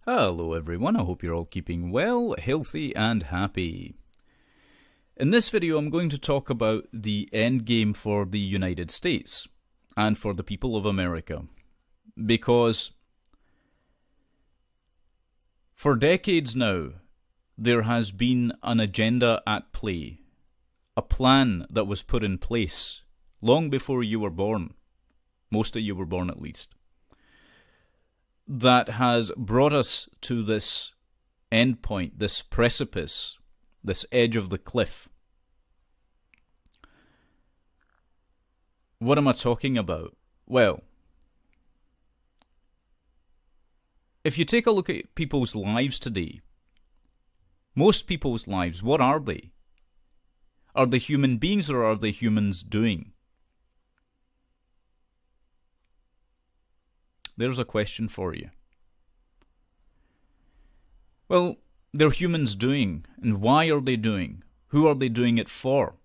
Hello everyone, I hope you're all keeping well, healthy and happy. In this video I'm going to talk about the endgame for the United States and for the people of America, because for decades now there has been an agenda at play, a plan that was put in place long before you were born, most of you were born at least, that has brought us to this end point, this precipice, this edge of the cliff. What am I talking about? Well, if you take a look at people's lives today, most people's lives, what are they? Are they human beings or are they humans doing? There's a question for you. Well, they're humans doing, and why are they doing? Who are they doing it for?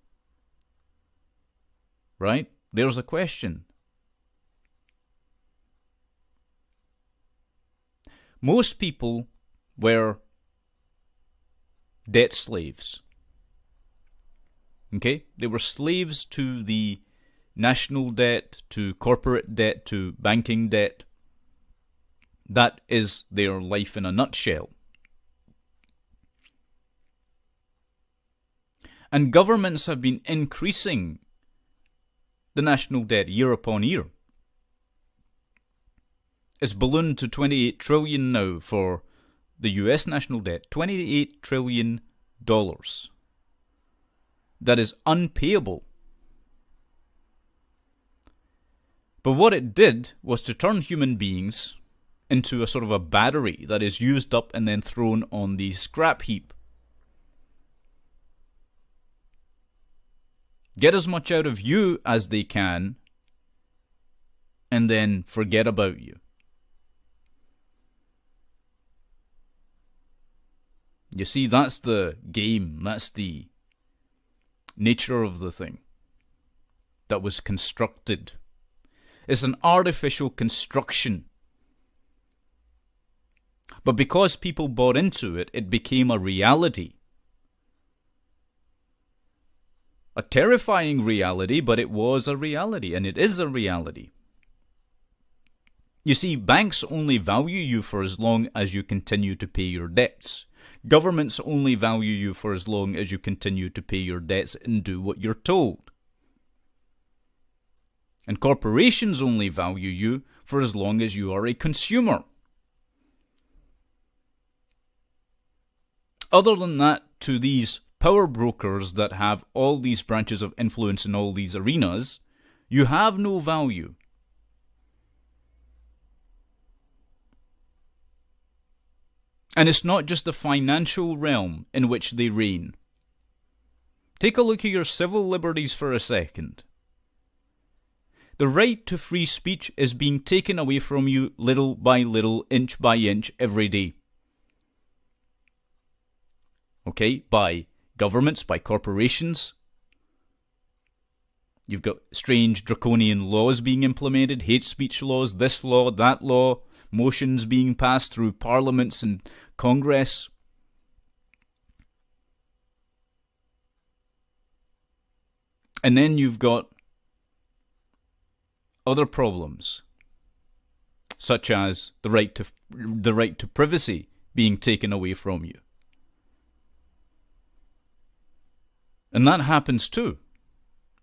Right? There's a question. Most people were debt slaves. Okay? They were slaves to the national debt, to corporate debt, to banking debt. That is their life in a nutshell. And governments have been increasing the national debt year upon year. It's ballooned to $28 trillion now for the US national debt. $28 trillion. That is unpayable. But what it did was to turn human beings into a sort of a battery that is used up and then thrown on the scrap heap. Get as much out of you as they can, and then forget about you. You see, that's the game, that's the nature of the thing that was constructed. It's an artificial construction. But because people bought into it, it became a reality. A terrifying reality, but it was a reality, and it is a reality. You see, banks only value you for as long as you continue to pay your debts. Governments only value you for as long as you continue to pay your debts and do what you're told. And corporations only value you for as long as you are a consumer. Other than that, to these power brokers that have all these branches of influence in all these arenas, you have no value. And it's not just the financial realm in which they reign. Take a look at your civil liberties for a second. The right to free speech is being taken away from you little by little, inch by inch, every day. Okay, by governments, by corporations. You've got strange draconian laws being implemented, hate speech laws, this law, that law, motions being passed through parliaments and Congress. And then you've got other problems, such as the right to privacy being taken away from you. And that happens too,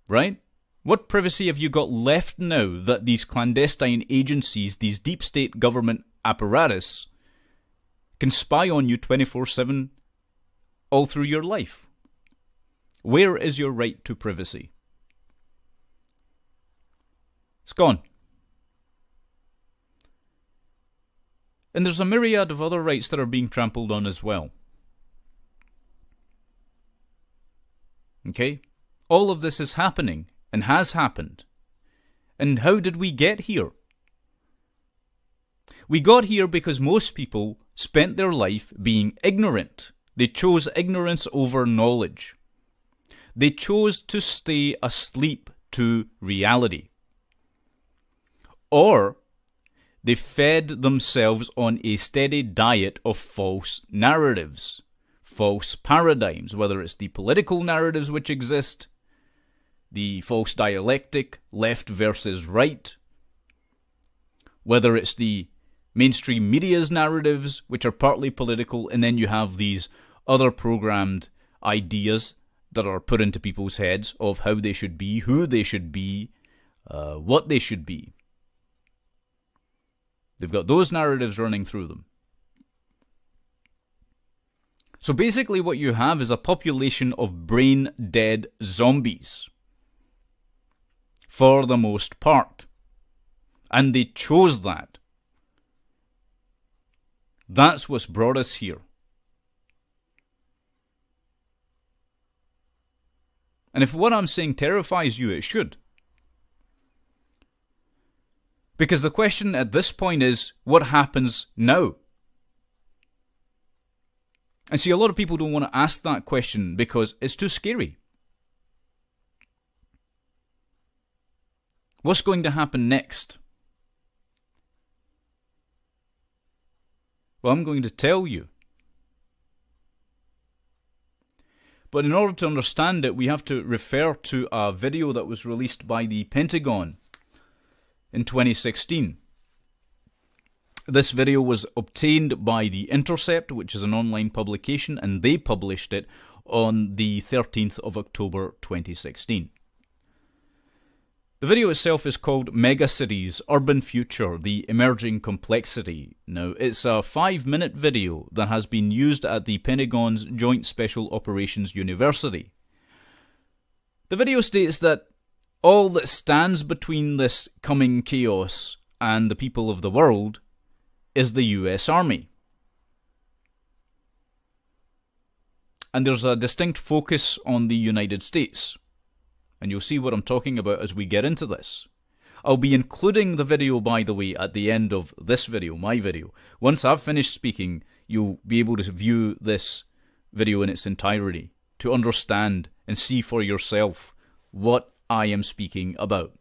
right? What privacy have you got left now that these clandestine agencies, these deep state government apparatus, can spy on you 24/7 all through your life? Where is your right to privacy? It's gone. And there's a myriad of other rights that are being trampled on as well. Okay? All of this is happening and has happened. And how did we get here? We got here because most people spent their life being ignorant. They chose ignorance over knowledge. They chose to stay asleep to reality. Or They fed themselves on a steady diet of false narratives, false paradigms, whether it's the political narratives which exist, the false dialectic, left versus right, whether it's the mainstream media's narratives, which are partly political, and then you have these other programmed ideas that are put into people's heads of how they should be, who they should be, what they should be. They've got those narratives running through them. So basically what you have is a population of brain-dead zombies, for the most part. And they chose that. That's what's brought us here. And if what I'm saying terrifies you, it should. Because the question at this point is, what happens now? And see, a lot of people don't want to ask that question because it's too scary. What's going to happen next? Well, I'm going to tell you. But in order to understand it, we have to refer to a video that was released by the Pentagon in 2016. This video was obtained by The Intercept, which is an online publication, and they published it on the 13th of October 2016. The video itself is called Megacities, Urban Future, The Emerging Complexity. Now, it's a 5-minute video that has been used at the Pentagon's Joint Special Operations University. The video states that all that stands between this coming chaos and the people of the world is the US Army. And there's a distinct focus on the United States. And you'll see what I'm talking about as we get into this. I'll be including the video, by the way, at the end of this video, my video. Once I've finished speaking, you'll be able to view this video in its entirety to understand and see for yourself what I am speaking about.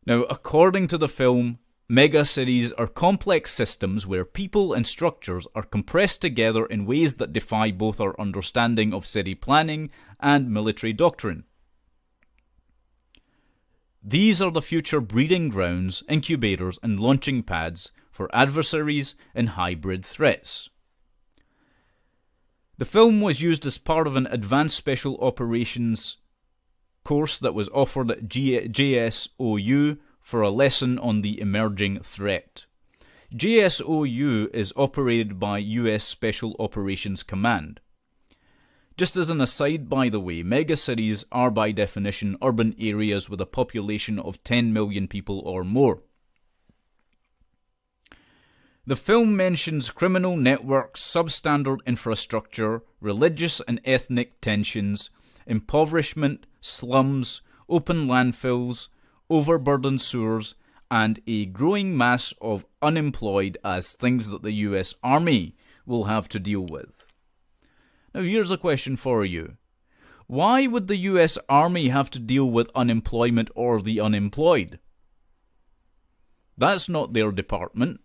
Now, according to the film, megacities are complex systems where people and structures are compressed together in ways that defy both our understanding of city planning and military doctrine. These are the future breeding grounds, incubators, and launching pads for adversaries and hybrid threats. The film was used as part of an advanced special operations course that was offered at JSOU for a lesson on the emerging threat. JSOU is operated by US Special Operations Command. Just as an aside, by the way, megacities are by definition urban areas with a population of 10 million people or more. The film mentions criminal networks, substandard infrastructure, religious and ethnic tensions, impoverishment, slums, open landfills, overburdened sewers, and a growing mass of unemployed as things that the US Army will have to deal with. Now here's a question for you. Why would the US Army have to deal with unemployment or the unemployed? That's not their department.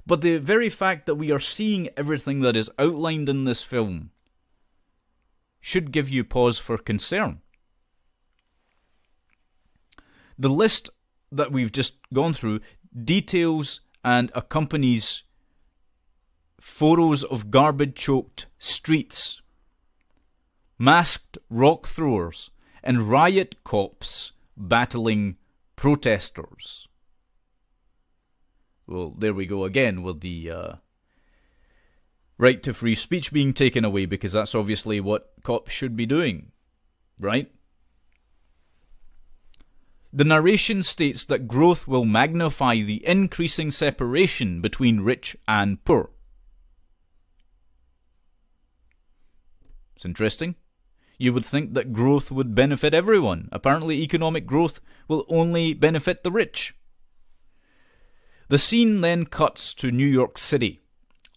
But the very fact that we are seeing everything that is outlined in this film should give you pause for concern. The list that we've just gone through details and accompanies photos of garbage-choked streets, masked rock throwers, and riot cops battling protesters. Well, there we go again with the right to free speech being taken away, because that's obviously what cops should be doing, right? The narration states that growth will magnify the increasing separation between rich and poor. It's interesting. You would think that growth would benefit everyone. Apparently, economic growth will only benefit the rich. The scene then cuts to New York City,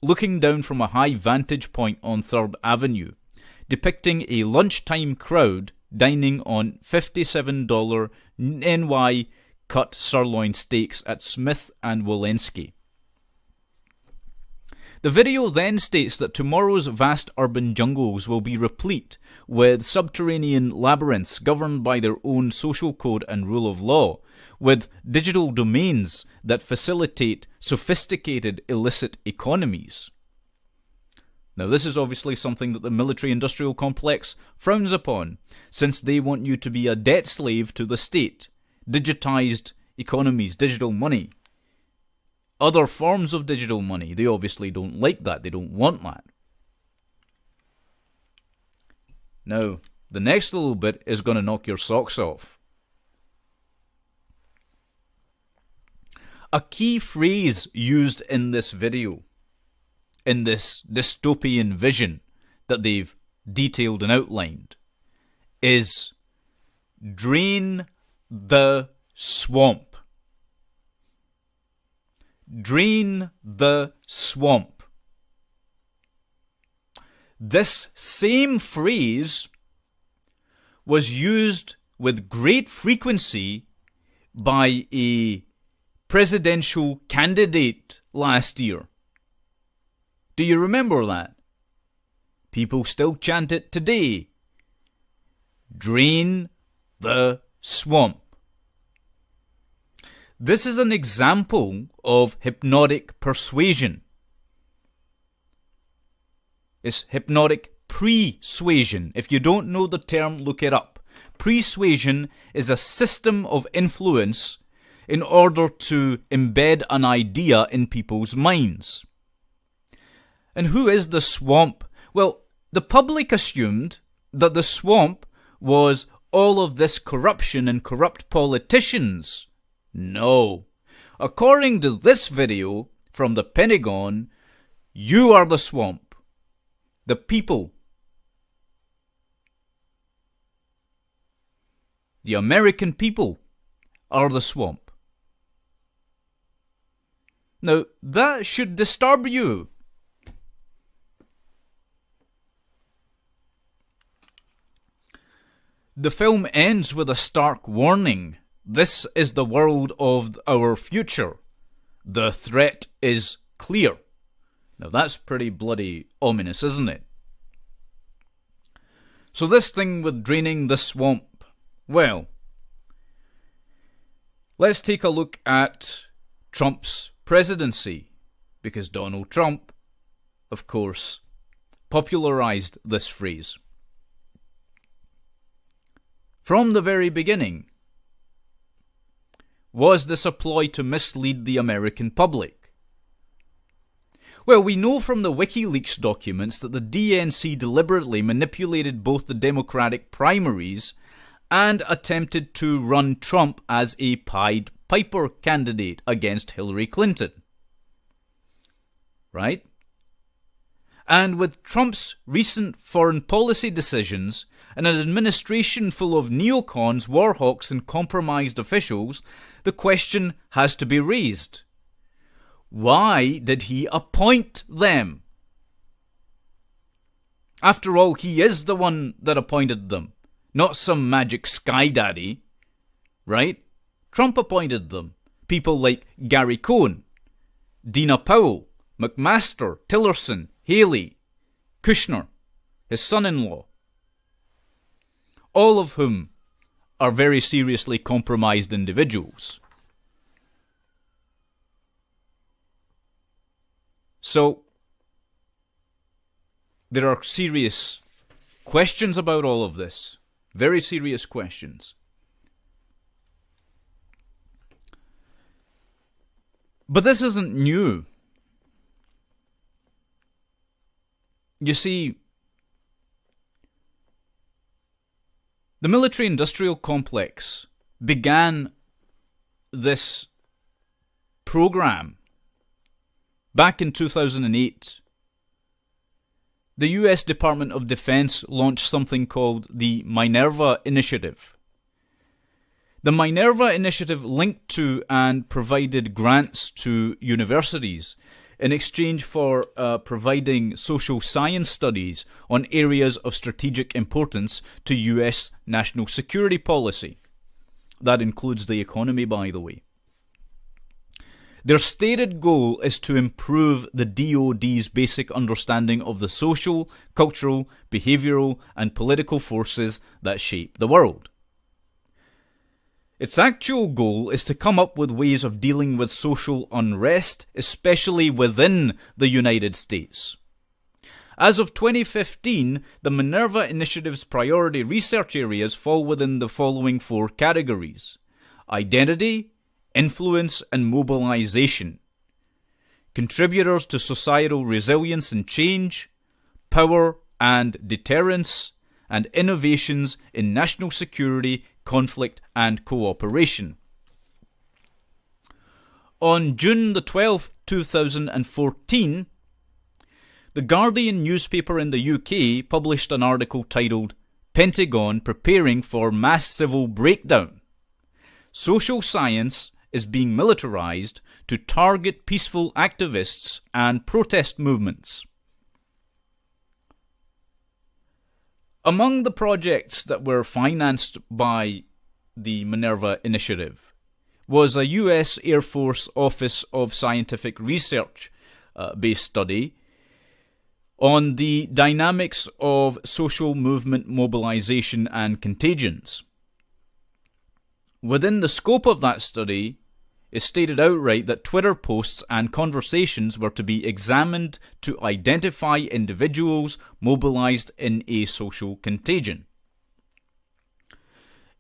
looking down from a high vantage point on 3rd Avenue, depicting a lunchtime crowd dining on $57 NY cut sirloin steaks at Smith and Wolenski. The video then states that tomorrow's vast urban jungles will be replete with subterranean labyrinths governed by their own social code and rule of law, with digital domains that facilitate sophisticated illicit economies. Now, this is obviously something that the military-industrial complex frowns upon, since they want you to be a debt slave to the state, digitized economies, digital money. Other forms of digital money, they obviously don't like that. They don't want that. Now, the next little bit is going to knock your socks off. A key phrase used in this video, in this dystopian vision that they've detailed and outlined, is drain the swamp. Drain the swamp. This same phrase was used with great frequency by a presidential candidate last year. Do you remember that? People still chant it today. Drain the swamp. This is an example of hypnotic persuasion. It's hypnotic persuasion. If you don't know the term, look it up. Persuasion is a system of influence in order to embed an idea in people's minds. And who is the swamp? Well, the public assumed that the swamp was all of this corruption and corrupt politicians. No. According to this video from the Pentagon, you are the swamp. The people. The American people are the swamp. Now, that should disturb you. The film ends with a stark warning. This is the world of our future. The threat is clear. Now that's pretty bloody ominous, isn't it? So this thing with draining the swamp. Well, let's take a look at Trump's presidency. Because Donald Trump, of course, popularized this phrase. From the very beginning, was this a ploy to mislead the American public? Well, we know from the WikiLeaks documents that the DNC deliberately manipulated both the Democratic primaries and attempted to run Trump as a Pied Piper candidate against Hillary Clinton. Right? And with Trump's recent foreign policy decisions and an administration full of neocons, warhawks and compromised officials, the question has to be raised. Why did he appoint them? After all, he is the one that appointed them, not some magic sky daddy, right? Trump appointed them. People like Gary Cohn, Dina Powell, McMaster, Tillerson, Haley, Kushner, his son-in-law, all of whom are very seriously compromised individuals. So, there are serious questions about all of this. Very serious questions. But this isn't new. You see, the military-industrial complex began this program back in 2008. The US Department of Defense launched something called the Minerva Initiative. The Minerva Initiative linked to and provided grants to universities in exchange for providing social science studies on areas of strategic importance to US national security policy. That includes the economy, by the way. Their stated goal is to improve the DoD's basic understanding of the social, cultural, behavioral, and political forces that shape the world. Its actual goal is to come up with ways of dealing with social unrest, especially within the United States. As of 2015, the Minerva Initiative's priority research areas fall within the following 4 categories: identity, influence and mobilization, contributors to societal resilience and change, power and deterrence, and innovations in national security, conflict and cooperation. On June the 12th, 2014, The Guardian newspaper in the UK published an article titled "Pentagon Preparing for Mass Civil Breakdown. Social Science is being militarized to target peaceful activists and protest movements." Among the projects that were financed by the Minerva Initiative was a US Air Force Office of Scientific Research based study on the dynamics of social movement mobilization and contagions. Within the scope of that study, it stated outright that Twitter posts and conversations were to be examined to identify individuals mobilized in a social contagion.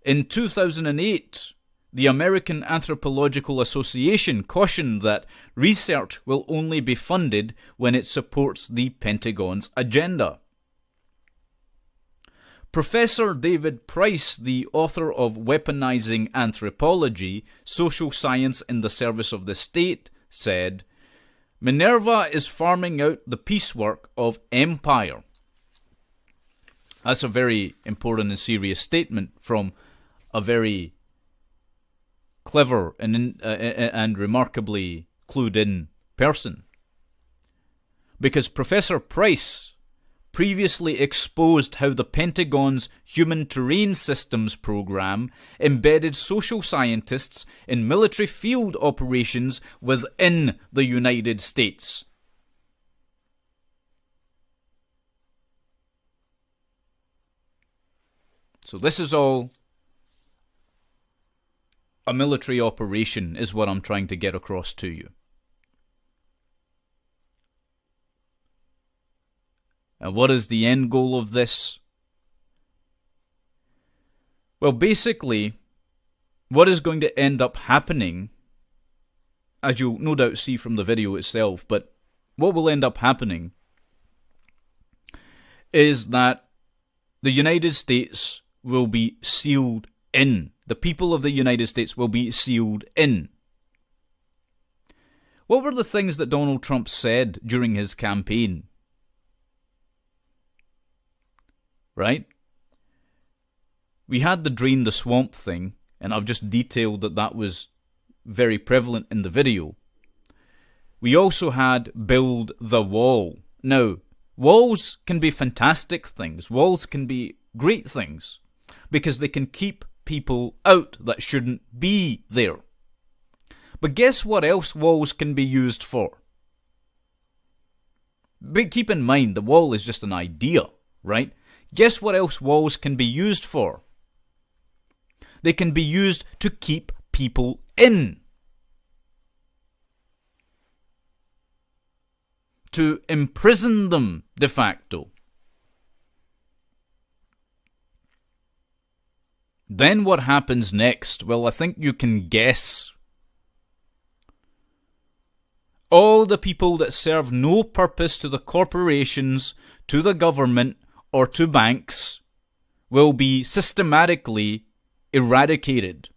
In 2008, the American Anthropological Association cautioned that research will only be funded when it supports the Pentagon's agenda. Professor David Price, the author of Weaponizing Anthropology, Social Science in the Service of the State, said, "Minerva is farming out the piecework of empire." That's a very important and serious statement from a very clever and remarkably clued-in person. Because Professor Price previously exposed how the Pentagon's Human Terrain Systems program embedded social scientists in military field operations within the United States. So this is all a military operation, is what I'm trying to get across to you. And what is the end goal of this? Well, basically, what is going to end up happening, as you'll no doubt see from the video itself, but what will end up happening is that the United States will be sealed in. The people of the United States will be sealed in. What were the things that Donald Trump said during his campaign? Right? We had the drain the swamp thing, and I've just detailed that that was very prevalent in the video. We also had build the wall. Now, walls can be fantastic things. Walls can be great things because they can keep people out that shouldn't be there. But guess what else walls can be used for? But keep in mind, the wall is just an idea, right? Guess what else walls can be used for? They can be used to keep people in. To imprison them, de facto. Then what happens next? Well, I think you can guess. All the people that serve no purpose to the corporations, to the government, or to banks will be systematically eradicated.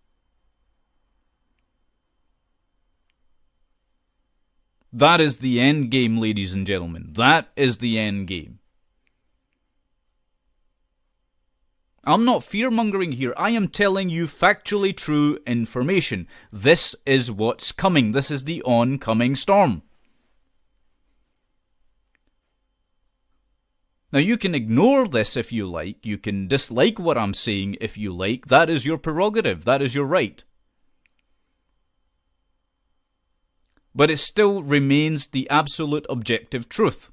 That is the end game, ladies and gentlemen. That is the end game. I'm not fear-mongering here. I am telling you factually true information. This is what's coming. This is the oncoming storm. Now, you can ignore this if you like. You can dislike what I'm saying if you like. That is your prerogative. That is your right. But it still remains the absolute objective truth.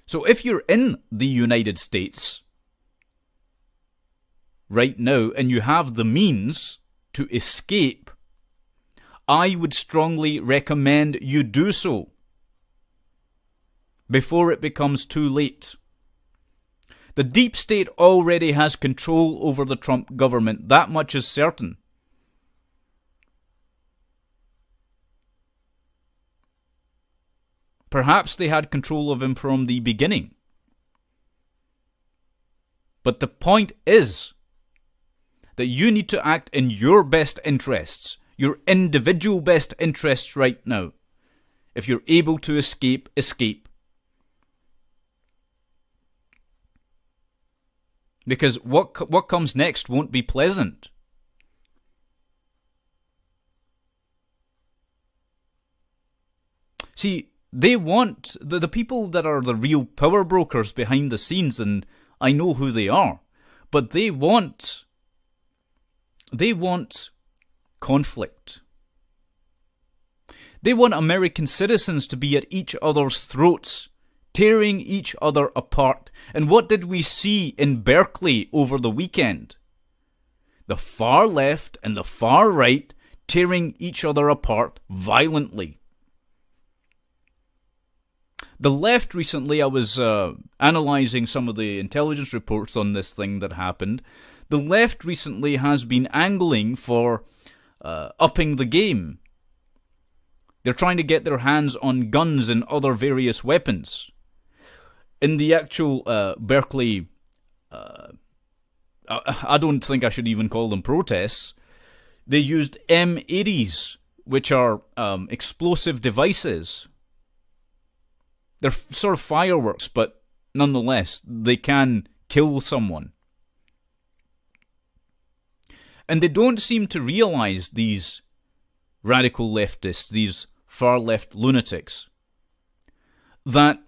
So if you're in the United States right now and you have the means to escape, I would strongly recommend you do so before it becomes too late. The deep state already has control over the Trump government. That much is certain. Perhaps they had control of him from the beginning. But the point is that you need to act in your best interests, your individual best interests right now. If you're able to escape, escape. Because what comes next won't be pleasant. See, they want, the people that are the real power brokers behind the scenes, and I know who they are, but they want conflict. They want American citizens to be at each other's throats, tearing each other apart. And what did we see in Berkeley over the weekend? The far left and the far right tearing each other apart violently. The left recently, I was analysing some of the intelligence reports on this thing that happened. The left recently has been angling for upping the game. They're trying to get their hands on guns and other various weapons. In the actual Berkeley, I don't think I should even call them protests, they used M80s, which are explosive devices. They're sort of fireworks, but nonetheless, they can kill someone. And they don't seem to realize, these radical leftists, these far left lunatics, that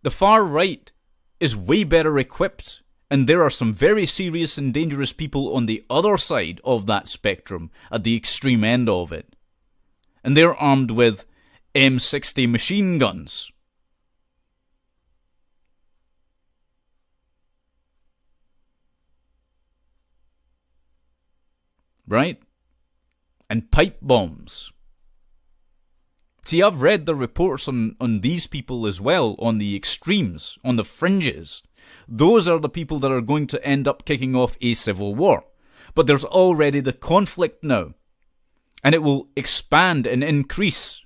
the far right is way better equipped, and there are some very serious and dangerous people on the other side of that spectrum, at the extreme end of it. And they're armed with M60 machine guns. Right? And pipe bombs. See, I've read the reports on these people as well, on the extremes, on the fringes. Those are the people that are going to end up kicking off a civil war. But there's already the conflict now. And it will expand and increase.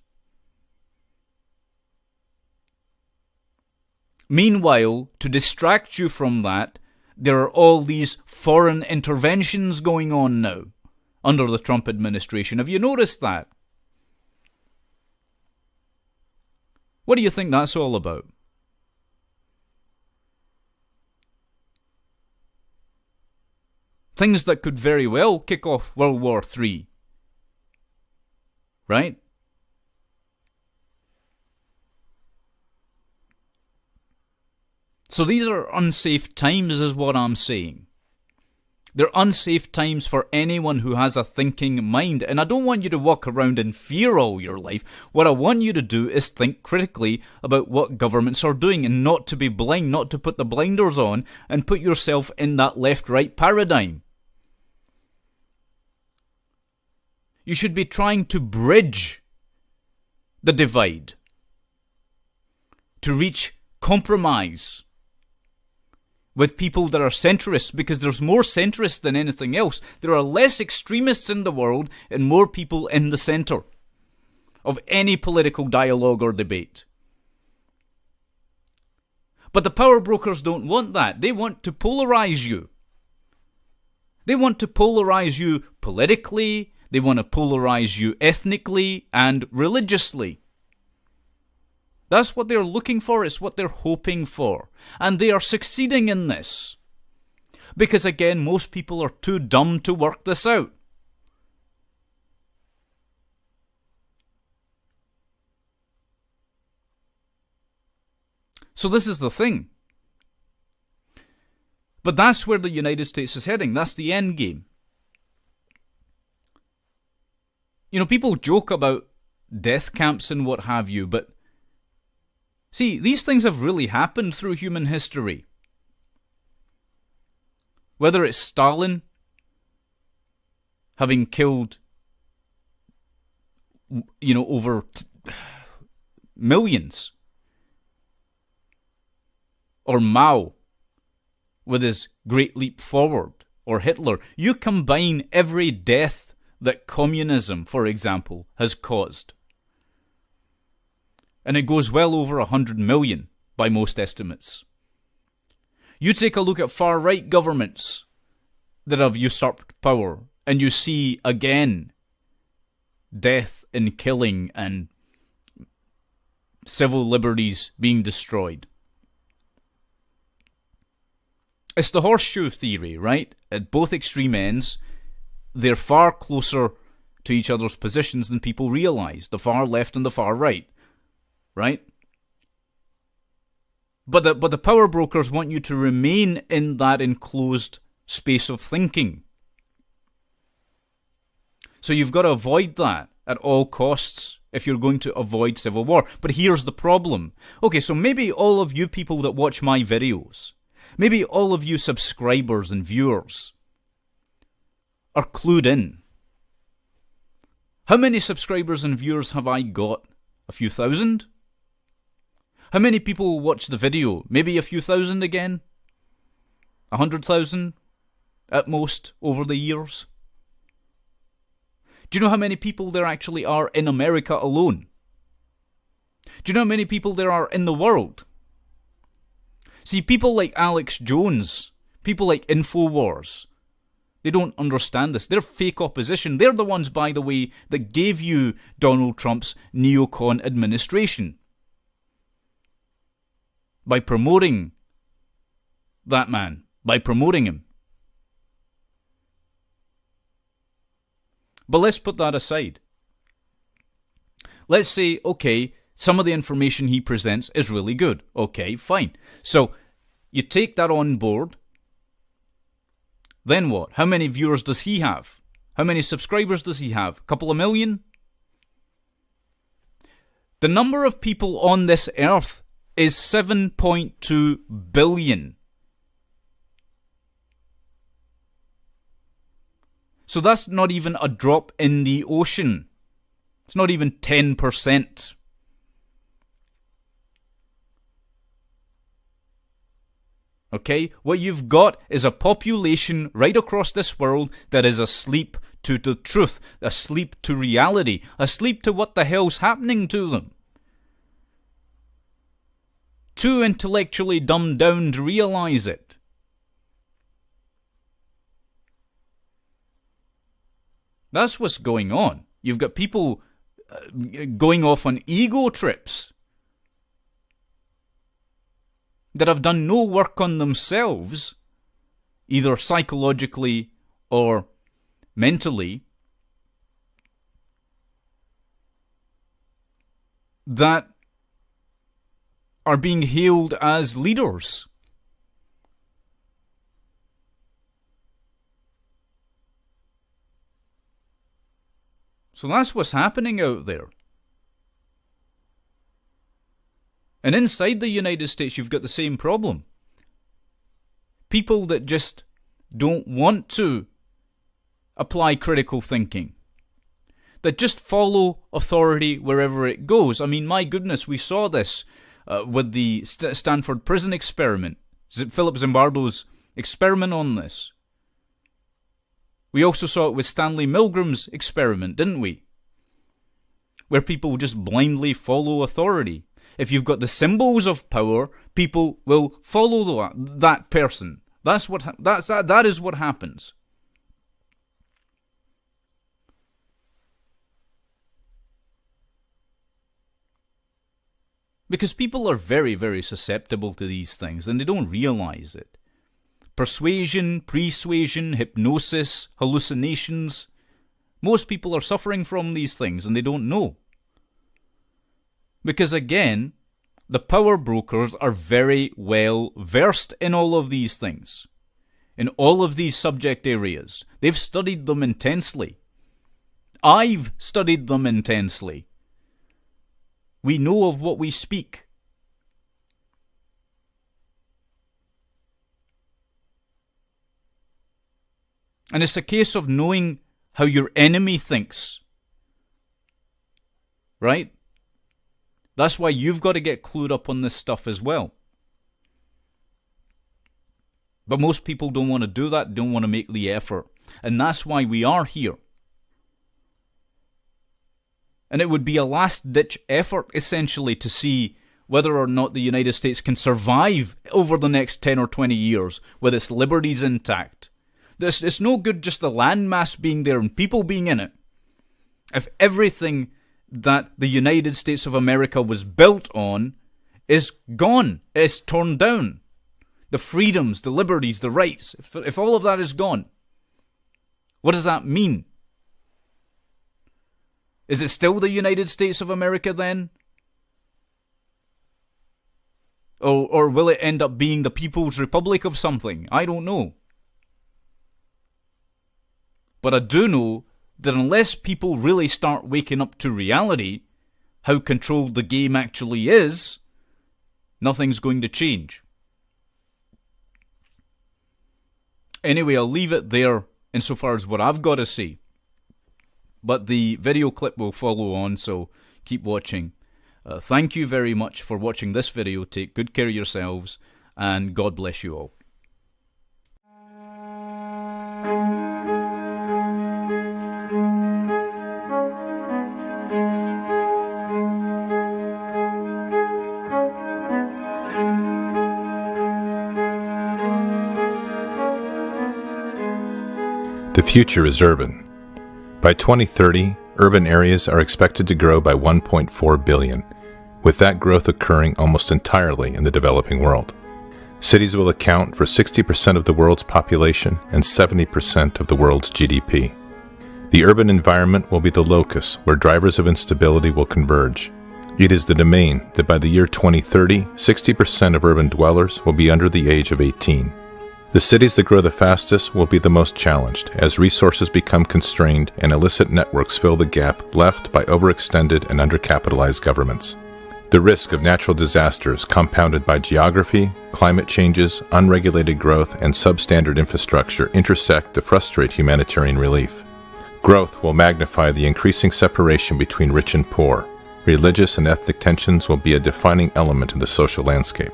Meanwhile, to distract you from that, there are all these foreign interventions going on now under the Trump administration. Have you noticed that? What do you think that's all about? Things that could very well kick off World War III. Right? So these are unsafe times, is what I'm saying. They're unsafe times for anyone who has a thinking mind. And I don't want you to walk around in fear all your life. What I want you to do is think critically about what governments are doing, and not to be blind, not to put the blinders on and put yourself in that left-right paradigm. You should be trying to bridge the divide, to reach compromise with people that are centrists, because there's more centrists than anything else. There are less extremists in the world and more people in the centre of any political dialogue or debate. But the power brokers don't want that. They want to polarize you. They want to polarize you politically. They want to polarize you ethnically and religiously. That's what they're looking for. It's what they're hoping for. And they are succeeding in this. Because again, most people are too dumb to work this out. So this is the thing. But that's where the United States is heading. That's the end game. You know, people joke about death camps and what have you, but see, these things have really happened through human history. Whether it's Stalin having killed, you know, over millions, or Mao with his Great Leap Forward, or Hitler. You combine every death that communism, for example, has caused, and it goes well over 100 million by most estimates. You take a look at far-right governments that have usurped power, and you see, again, death and killing and civil liberties being destroyed. It's the horseshoe theory, right? At both extreme ends, they're far closer to each other's positions than people realize. The far left and the far right, right? But the power brokers want you to remain in that enclosed space of thinking. So you've got to avoid that at all costs if you're going to avoid civil war. But here's the problem. Okay, so maybe all of you people that watch my videos, maybe all of you subscribers and viewers are clued in. How many subscribers and viewers have I got? A few thousand? How many people watch the video? Maybe a few thousand again? 100,000 at most over the years? Do you know how many people there actually are in America alone? Do you know how many people there are in the world? See, people like Alex Jones, people like InfoWars, they don't understand this. They're fake opposition. They're the ones, by the way, that gave you Donald Trump's neocon administration. By promoting that man, by promoting him. But let's put that aside. Let's say, okay, some of the information he presents is really good. Okay, fine. So you take that on board. Then what? How many viewers does he have? How many subscribers does he have? A couple of million? The number of people on this earth is 7.2 billion. So that's not even a drop in the ocean. It's not even 10%. Okay? What you've got is a population right across this world that is asleep to the truth, asleep to reality, asleep to what the hell's happening to them. Too intellectually dumbed down to realize it. That's what's going on. You've got people going off on ego trips that have done no work on themselves, either psychologically or mentally, that are being hailed as leaders. So that's what's happening out there. And inside the United States, you've got the same problem. People that just don't want to apply critical thinking. That just follow authority wherever it goes. I mean, my goodness, we saw this with the Stanford prison experiment. Philip Zimbardo's experiment on this. We also saw it with Stanley Milgram's experiment, didn't we? Where people just blindly follow authority. If you've got the symbols of power, people will follow that person. That is what happens. Because people are very, very susceptible to these things, and they don't realize it. Persuasion, persuasion, hypnosis, hallucinations. Most people are suffering from these things and they don't know. Because again, the power brokers are very well versed in all of these things, in all of these subject areas. They've studied them intensely. I've studied them intensely. We know of what we speak. And it's a case of knowing how your enemy thinks. Right? That's why you've got to get clued up on this stuff as well. But most people don't want to do that, don't want to make the effort. And that's why we are here. And it would be a last-ditch effort, essentially, to see whether or not the United States can survive over the next 10 or 20 years with its liberties intact. It's no good just the landmass being there and people being in it, if everything that the United States of America was built on is gone, is torn down. The freedoms, the liberties, the rights, if all of that is gone, what does that mean? Is it still the United States of America then? Or will it end up being the People's Republic of something? I don't know. But I do know that unless people really start waking up to reality, how controlled the game actually is, nothing's going to change. Anyway, I'll leave it there insofar as what I've got to say. But the video clip will follow on, so keep watching. Thank you very much for watching this video. Take good care of yourselves, and God bless you all. The future is urban. By 2030, urban areas are expected to grow by 1.4 billion, with that growth occurring almost entirely in the developing world. Cities will account for 60% of the world's population and 70% of the world's GDP. The urban environment will be the locus where drivers of instability will converge. It is the domain that by the year 2030, 60% of urban dwellers will be under the age of 18. The cities that grow the fastest will be the most challenged as resources become constrained and illicit networks fill the gap left by overextended and undercapitalized governments. The risk of natural disasters compounded by geography, climate changes, unregulated growth, and substandard infrastructure intersect to frustrate humanitarian relief. Growth will magnify the increasing separation between rich and poor. Religious and ethnic tensions will be a defining element in the social landscape.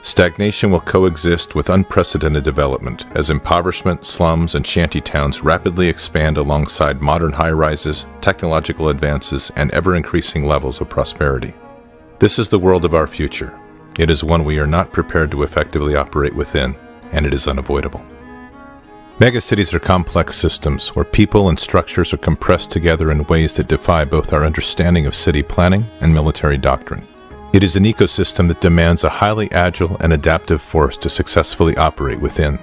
Stagnation will coexist with unprecedented development as impoverishment, slums, and shantytowns rapidly expand alongside modern high-rises, technological advances, and ever-increasing levels of prosperity. This is the world of our future. It is one we are not prepared to effectively operate within, and it is unavoidable. Megacities are complex systems where people and structures are compressed together in ways that defy both our understanding of city planning and military doctrine. It is an ecosystem that demands a highly agile and adaptive force to successfully operate within.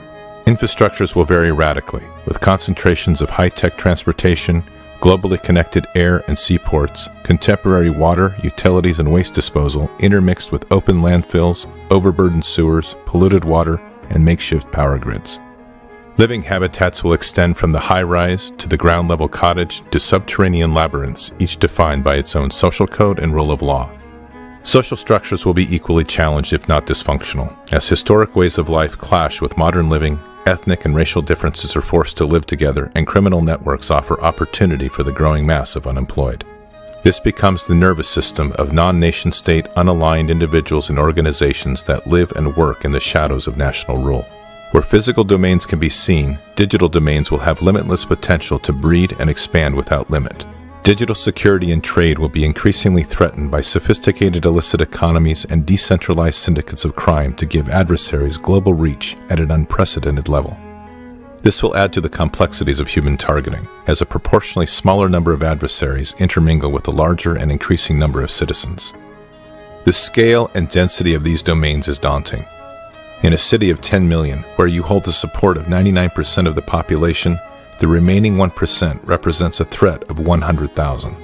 Infrastructures will vary radically, with concentrations of high-tech transportation, globally connected air and seaports, contemporary water, utilities, and waste disposal intermixed with open landfills, overburdened sewers, polluted water, and makeshift power grids. Living habitats will extend from the high-rise to the ground-level cottage to subterranean labyrinths, each defined by its own social code and rule of law. Social structures will be equally challenged if not dysfunctional, as historic ways of life clash with modern living, ethnic and racial differences are forced to live together, and criminal networks offer opportunity for the growing mass of unemployed. This becomes the nervous system of non-nation-state, unaligned individuals and organizations that live and work in the shadows of national rule. Where physical domains can be seen, digital domains will have limitless potential to breed and expand without limit. Digital security and trade will be increasingly threatened by sophisticated illicit economies and decentralized syndicates of crime to give adversaries global reach at an unprecedented level. This will add to the complexities of human targeting, as a proportionally smaller number of adversaries intermingle with a larger and increasing number of citizens. The scale and density of these domains is daunting. In a city of 10 million, where you hold the support of 99% of the population, the remaining 1% represents a threat of 100,000.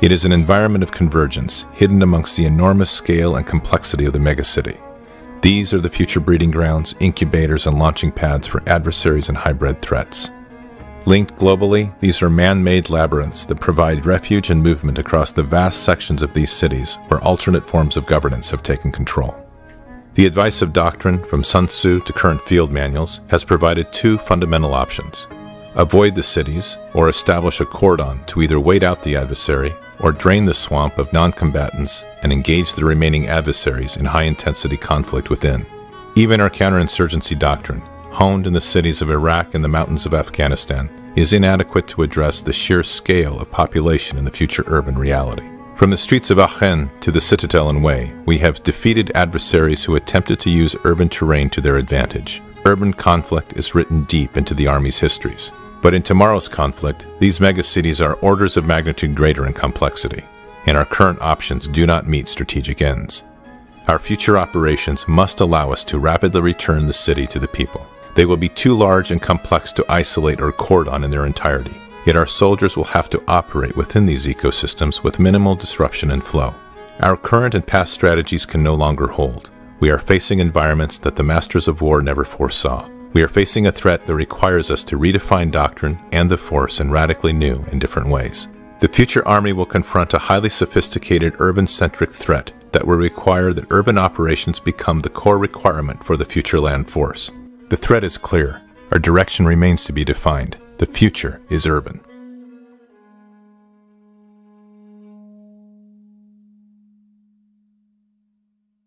It is an environment of convergence, hidden amongst the enormous scale and complexity of the megacity. These are the future breeding grounds, incubators, and launching pads for adversaries and hybrid threats. Linked globally, these are man-made labyrinths that provide refuge and movement across the vast sections of these cities where alternate forms of governance have taken control. The advice of doctrine, from Sun Tzu to current field manuals, has provided two fundamental options. Avoid the cities, or establish a cordon to either wait out the adversary or drain the swamp of non-combatants and engage the remaining adversaries in high-intensity conflict within. Even our counterinsurgency doctrine, honed in the cities of Iraq and the mountains of Afghanistan, is inadequate to address the sheer scale of population in the future urban reality. From the streets of Aachen to the citadel and Wei, we have defeated adversaries who attempted to use urban terrain to their advantage. Urban conflict is written deep into the Army's histories. But in tomorrow's conflict, these megacities are orders of magnitude greater in complexity, and our current options do not meet strategic ends. Our future operations must allow us to rapidly return the city to the people. They will be too large and complex to isolate or cordon in their entirety. Yet our soldiers will have to operate within these ecosystems with minimal disruption and flow. Our current and past strategies can no longer hold. We are facing environments that the masters of war never foresaw. We are facing a threat that requires us to redefine doctrine and the force in radically new and different ways. The future Army will confront a highly sophisticated urban-centric threat that will require that urban operations become the core requirement for the future land force. The threat is clear. Our direction remains to be defined. The future is urban.